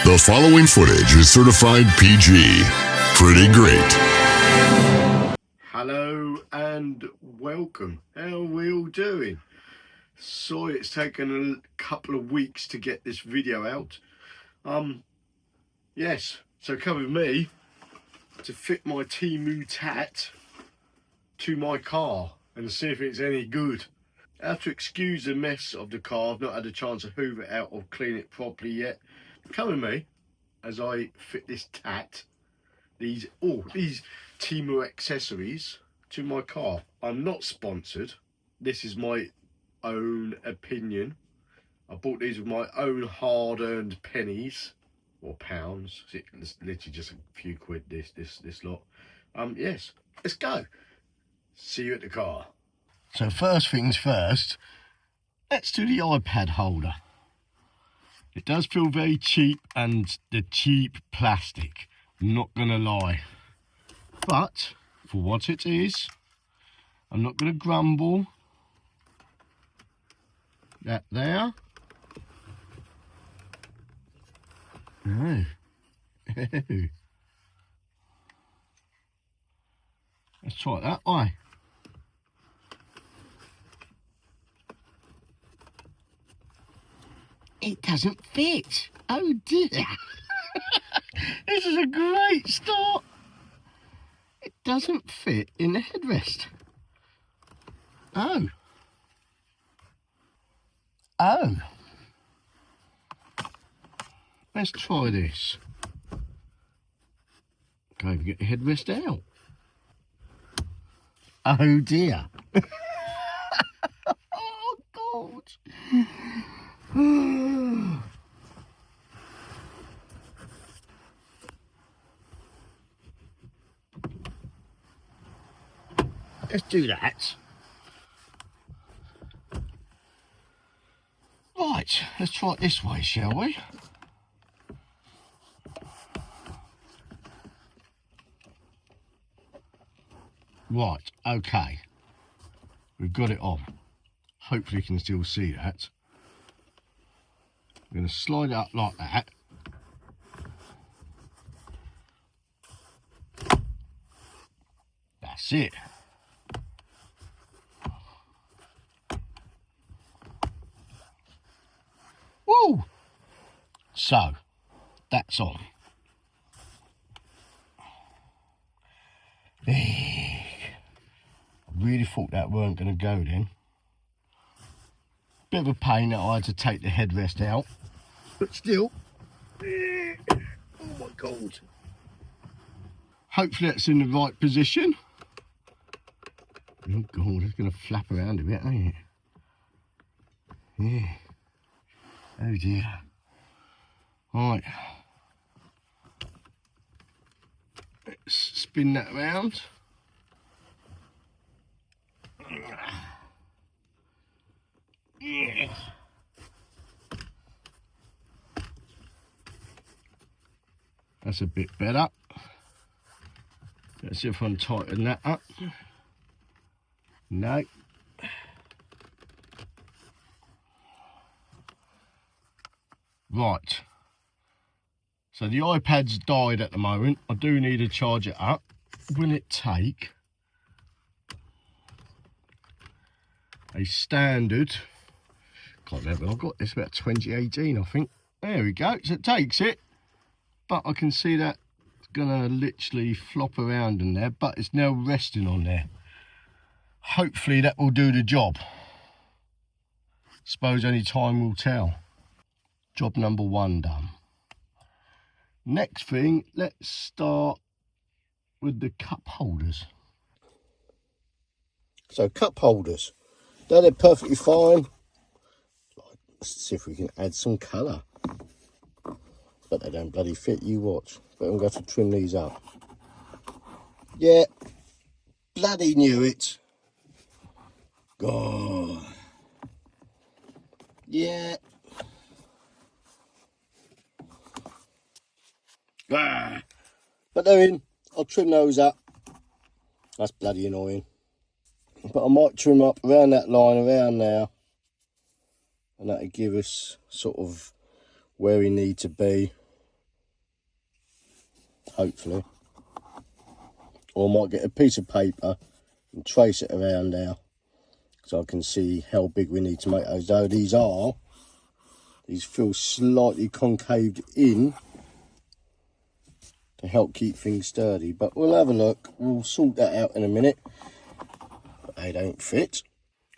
The following footage is certified PG. Pretty great. Hello and welcome. How are we all doing? Sorry it's taken a couple of weeks to get this video out. Yes, so come with me to fit my Temu tat to my car and see if it's any good. I have to excuse the mess of the car. I've not had a chance to hoover it out or clean it properly yet. Come with me as I fit this tat, these Temu accessories to my car. I'm not sponsored. This is my own opinion. I bought these with my own hard-earned pennies or pounds. It's literally just a few quid. This lot. Yes, let's go. See you at the car. So first things first, let's do the iPad holder. It does feel very cheap, and the cheap plastic, I'm not gonna lie. But for what it is, I'm not gonna grumble. That there. No. Let's try it that way. It doesn't fit. Oh dear. This is a great start. It doesn't fit in the headrest. Oh. Let's try this. Go and get the headrest out. Oh dear. Oh God. Let's do that. Right, let's try it this way, shall we? Right, okay. We've got it on. Hopefully you can still see that. I'm going to slide it up like that. That's it. Woo! So, that's on. I really thought that weren't going to go then. Bit of a pain that I had to take the headrest out, but still. Oh my God. Hopefully that's in the right position. Oh God, it's going to flap around a bit, ain't it? Yeah. Oh dear. Right. Let's spin that around. Yeah. That's a bit better. Let's see if I can tighten that up. No. Right. So the iPad's died at the moment. I do need to charge it up. Will it take a standard? Can't remember. I got this about 2018, I think. There we go. So it takes it, but I can see that it's gonna literally flop around in there, but it's now resting on there. Hopefully that will do the job. Suppose only time will tell. Job number one done. Next thing, let's start with the cup holders. So cup holders, they're perfectly fine. Let's see if we can add some colour. But they don't bloody fit, you watch. But I'm going to have to trim these up. Yeah, bloody knew it. God. Yeah. But they're in. I'll trim those up. That's bloody annoying. But I might trim up around that line, around there. And that'll give us sort of where we need to be. hopefully. Or I might get a piece of paper and trace it around there so I can see how big we need to make those. Though these feel slightly concaved in to help keep things sturdy, but we'll have a look. We'll sort that out in a minute. But they don't fit.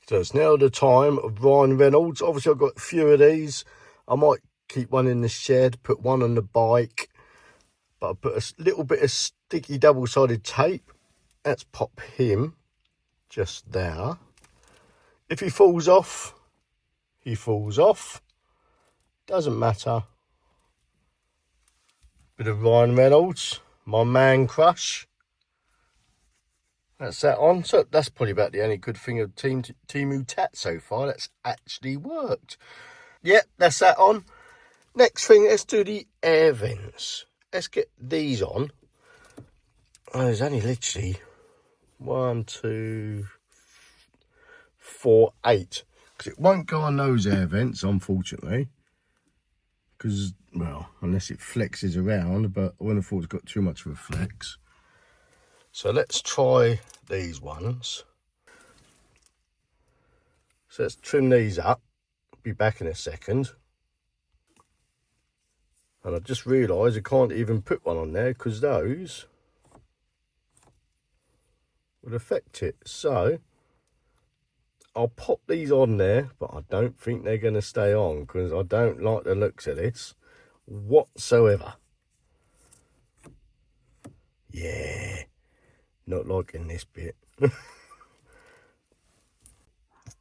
So it's now the time of Ryan Reynolds. Obviously I've got a few of these. I might keep one in the shed, put one on the bike, but I put a little bit of sticky double-sided tape. Let's pop him just there. If he falls off, he falls off. Doesn't matter. Bit of Ryan Reynolds, my man crush. That's that on. So that's probably about the only good thing of Temu Tat so far that's actually worked. Yep, that's that on. Next thing, let's do the air vents. Let's get these on. Oh, there's only literally 1, 2, 4, 8. Because it won't go on those air vents, unfortunately. Because, well, unless it flexes around, but I wouldn't have thought it's got too much of a flex. So let's try these ones. So let's trim these up. Be back in a second. And I just realised I can't even put one on there because those would affect it. So I'll pop these on there, but I don't think they're going to stay on because I don't like the looks of this whatsoever. Yeah, not liking this bit.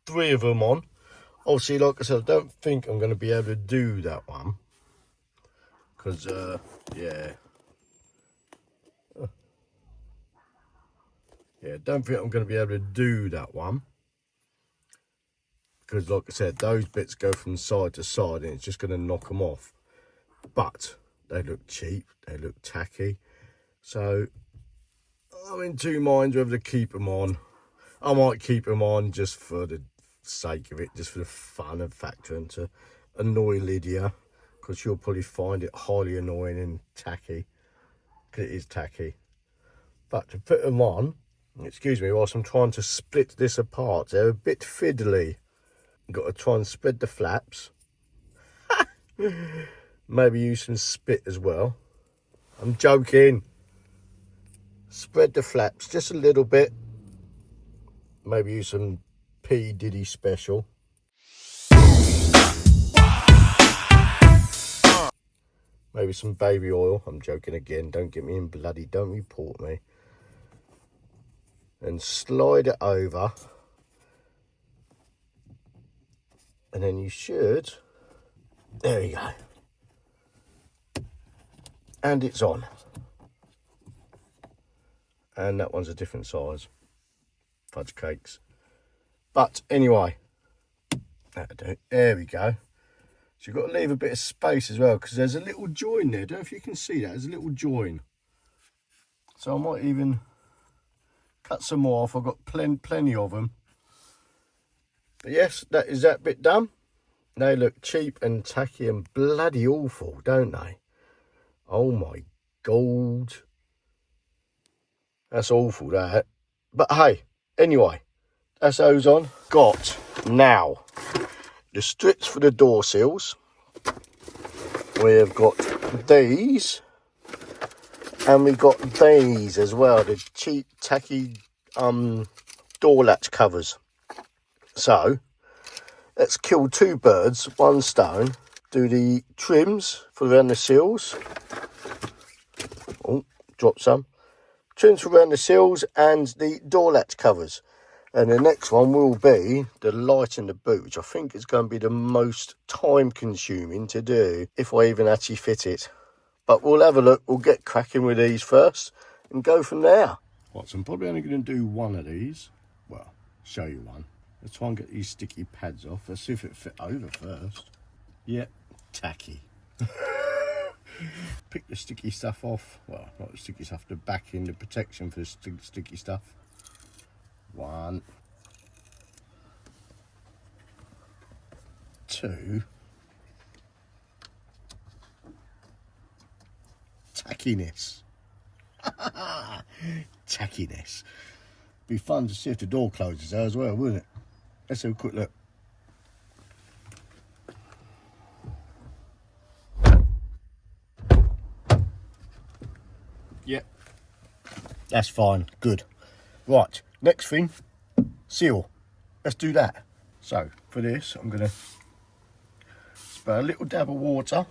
3 of them on. Obviously, like I said, I don't think I'm going to be able to do that one. Because, yeah. Yeah, don't think I'm going to be able to do that one. Because, like I said, those bits go from side to side and it's just going to knock them off. But they look cheap. They look tacky. So, I'm in 2 minds whether to keep them on. I might keep them on just for the sake of it, just for the fun of factor and to annoy Lydia. Because she'll probably find it highly annoying and tacky. Because it is tacky. But to put them on, excuse me, whilst I'm trying to split this apart, they're a bit fiddly. You've got to try and spread the flaps. Maybe use some spit as well. I'm joking. Spread the flaps just a little bit. Maybe use some P. Diddy special. Maybe some baby oil. I'm joking again. Don't get me in bloody. Don't report me. And slide it over. And then you should. There you go. And it's on. And that one's a different size. Fudge cakes. But anyway. That'll do. There we go. So you've got to leave a bit of space as well, because there's a little join there. I don't know if you can see that. There's a little join. So I might even cut some more off. I've got plenty of them. But yes, that is that bit done. They look cheap and tacky and bloody awful, don't they? Oh my God. That's awful, that. But hey, anyway, that's those on. Got now the strips for the door sills. We have got these, and we got these as well, the cheap tacky door latch covers. So let's kill 2 birds, 1 stone. Do the trims for around the sills. Oh, drop some. Trims for around the sills and the door latch covers. And the next one will be the light in the boot, which I think is going to be the most time consuming to do if I even actually fit it. But we'll have a look. We'll get cracking with these first and go from there. Right, so I'm probably only going to do one of these. Well, show you one. Let's try and get these sticky pads off. Let's see if it fit over first. Yep, tacky. Pick the sticky stuff off. Well, not the sticky stuff, the backing, the protection for the sticky stuff. 1, 2. Tackiness. Tackiness. Be fun to see if the door closes there as well, wouldn't it? Let's have a quick look. Yep. That's fine. Good. Right. Next thing. Seal. Let's do that. So, for this, I'm going to spray a little dab of water.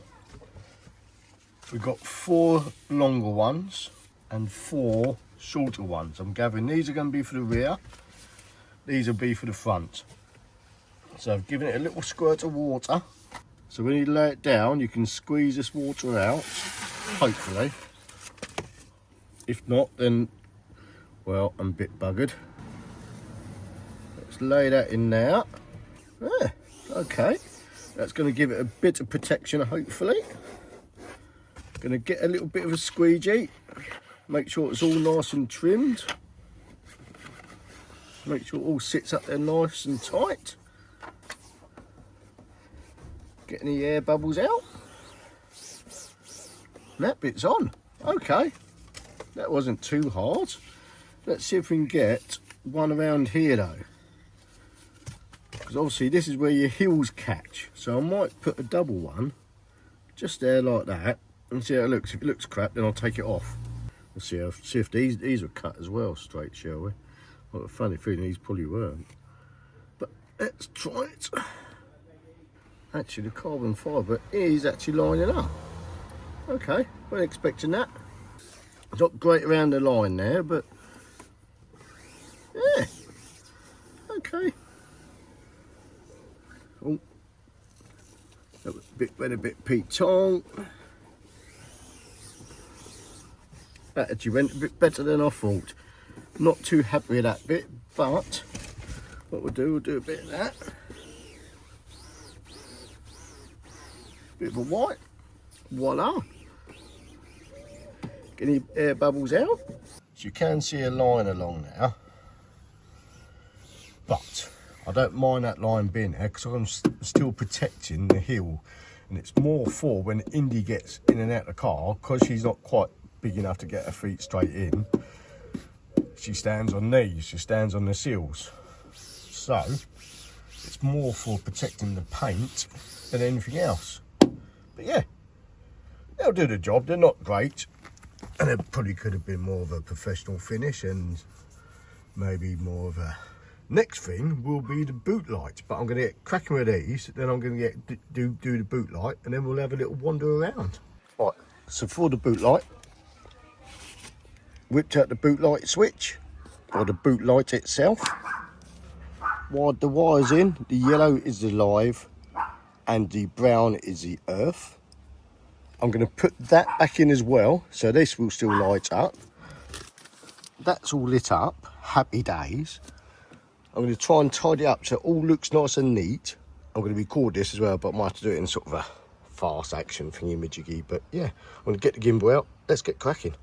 We've got 4 longer ones and 4 shorter ones. I'm gathering these are going to be for the rear. These will be for the front. So I've given it a little squirt of water. So when you lay it down, you can squeeze this water out, hopefully. If not, then, well, I'm a bit buggered. Let's lay that in there. Yeah, okay. That's going to give it a bit of protection, hopefully. Going to get a little bit of a squeegee. Make sure it's all nice and trimmed. Make sure it all sits up there nice and tight. Get any air bubbles out. That bit's on. Okay. That wasn't too hard. Let's see if we can get one around here though. Because obviously this is where your heels catch. So I might put a double one just there like that and see how it looks. If it looks crap, then I'll take it off. Let's see if these are cut as well straight, shall we? I've got a funny feeling these probably weren't. But let's try it. Actually, the carbon fibre is actually lining up. Okay, weren't expecting that. It's not great around the line there, but yeah, okay. Oh, that was a bit Pete Tong. That actually went a bit better than I thought. Not too happy with that bit, but what we'll do a bit of that. Bit of a white. Voila. Get any air bubbles out. So you can see a line along there. But I don't mind that line being there because I'm still protecting the heel. And it's more for when Indy gets in and out of the car, because she's not quite big enough to get her feet straight in. She stands on these, she stands on the seals. So it's more for protecting the paint than anything else. But yeah, they'll do the job. They're not great, and it probably could have been more of a professional finish and maybe more of a... Next thing will be the boot light, but I'm going to get cracking with these, then I'm going to do the boot light, and then we'll have a little wander around. Right, so for the boot light, whipped out the boot light switch, or the boot light itself. Wired the wires in. The yellow is the live and the brown is the earth. I'm going to put that back in as well, so this will still light up. That's all lit up, happy days. I'm going to try and tidy up so it all looks nice and neat. I'm going to record this as well, but I might have to do it in sort of a fast action thingy-majiggy. But yeah, I'm going to get the gimbal out. Let's get cracking.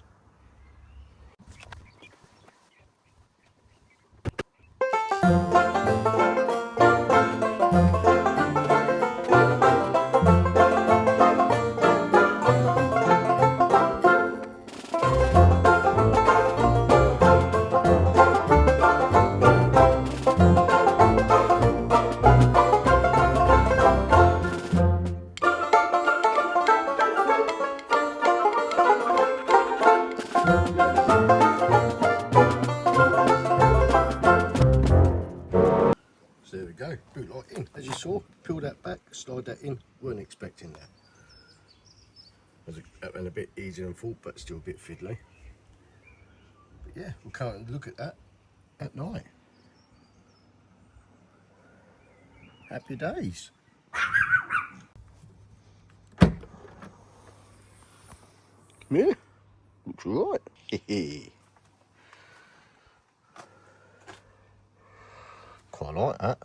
So there we go, boot light in. As you saw, peel that back, slide that in. Weren't expecting that. That went a bit easier than thought, but still a bit fiddly. But yeah, we'll come and look at that at night. Happy days. Come here. Looks alright. Quite like that.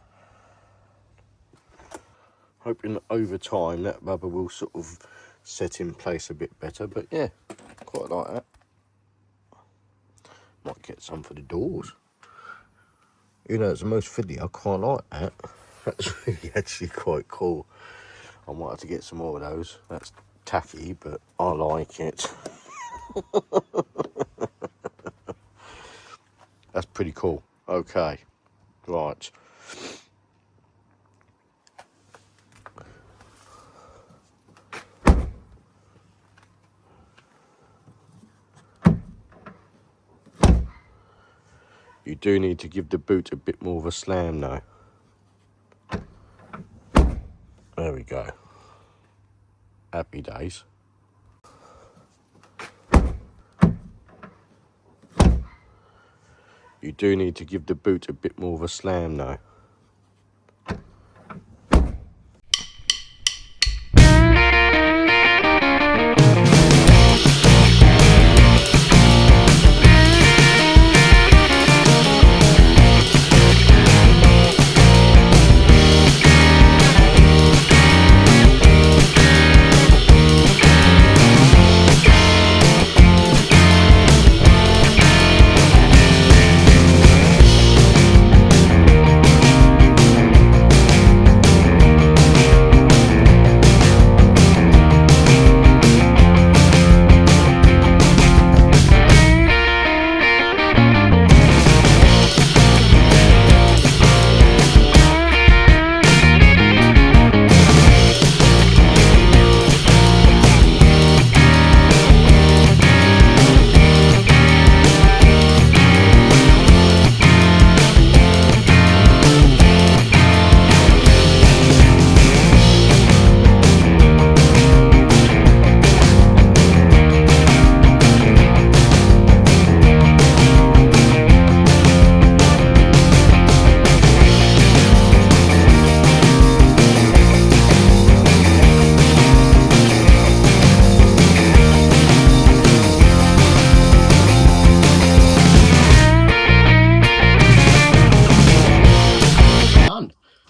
Hoping that over time that rubber will sort of set in place a bit better, but yeah, quite like that. Might get some for the doors. You know, it's the most fiddly. I quite like that. That's really actually quite cool. I might have to get some more of those. That's tacky, but I like it. That's pretty cool. Okay, right. You do need to give the boot a bit more of a slam though. There we go. Happy days. You do need to give the boot a bit more of a slam though.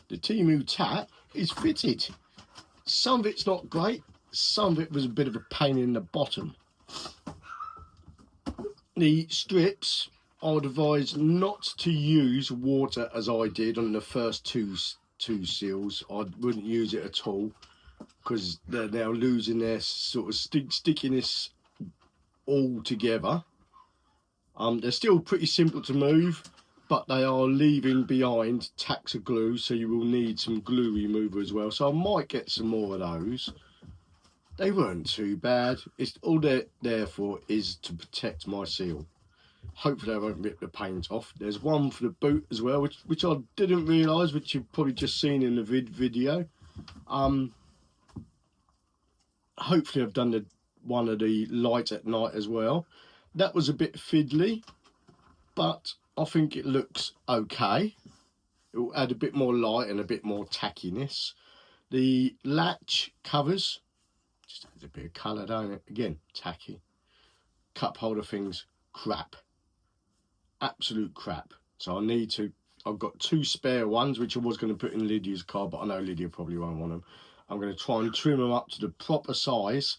The Temu tat is fitted. Some of it's not great, some of it was a bit of a pain in the bottom. The strips, I would advise not to use water as I did on the first two seals. I wouldn't use it at all because they're now losing their sort of stickiness altogether. They're still pretty simple to move, but they are leaving behind tacks of glue, so you will need some glue remover as well. So I might get some more of those. They weren't too bad. It's all they're there for is to protect my seal. Hopefully I won't rip the paint off. There's one for the boot as well, which I didn't realise, which you've probably just seen in the video. Hopefully I've done one of the light at night as well. That was a bit fiddly, but I think it looks okay. It will add a bit more light and a bit more tackiness. The latch covers just adds a bit of colour, don't it? Again, tacky. Cup holder things, crap. Absolute crap. So I've got 2 spare ones, which I was going to put in Lydia's car, but I know Lydia probably won't want them. I'm going to try and trim them up to the proper size,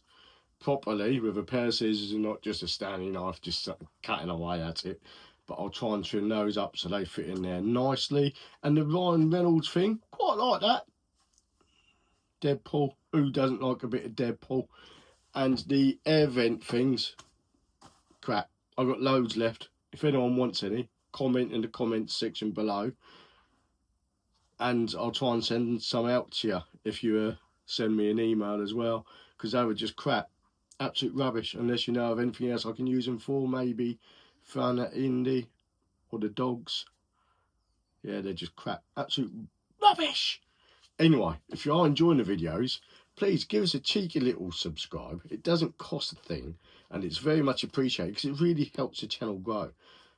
properly, with a pair of scissors and not just a Stanley knife, just cutting away at it. But I'll try and trim those up so they fit in there nicely. And the Ryan Reynolds thing, quite like that. Deadpool, who doesn't like a bit of Deadpool? And the air vent things, crap. I've got loads left. If anyone wants any, comment in the comments section below. And I'll try and send some out to you if you send me an email as well. Because they were just crap. Absolute rubbish. Unless you know of anything else I can use them for, maybe throwing at Indy or the dogs. Yeah, they're just crap. Absolute rubbish. Anyway, if you are enjoying the videos, please give us a cheeky little subscribe. It doesn't cost a thing, and it's very much appreciated because it really helps the channel grow.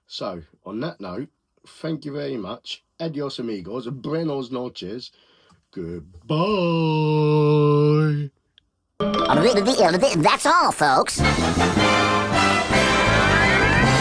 So, on that note, thank you very much. Adios amigos. Buenos noches. Goodbye. That's all, folks.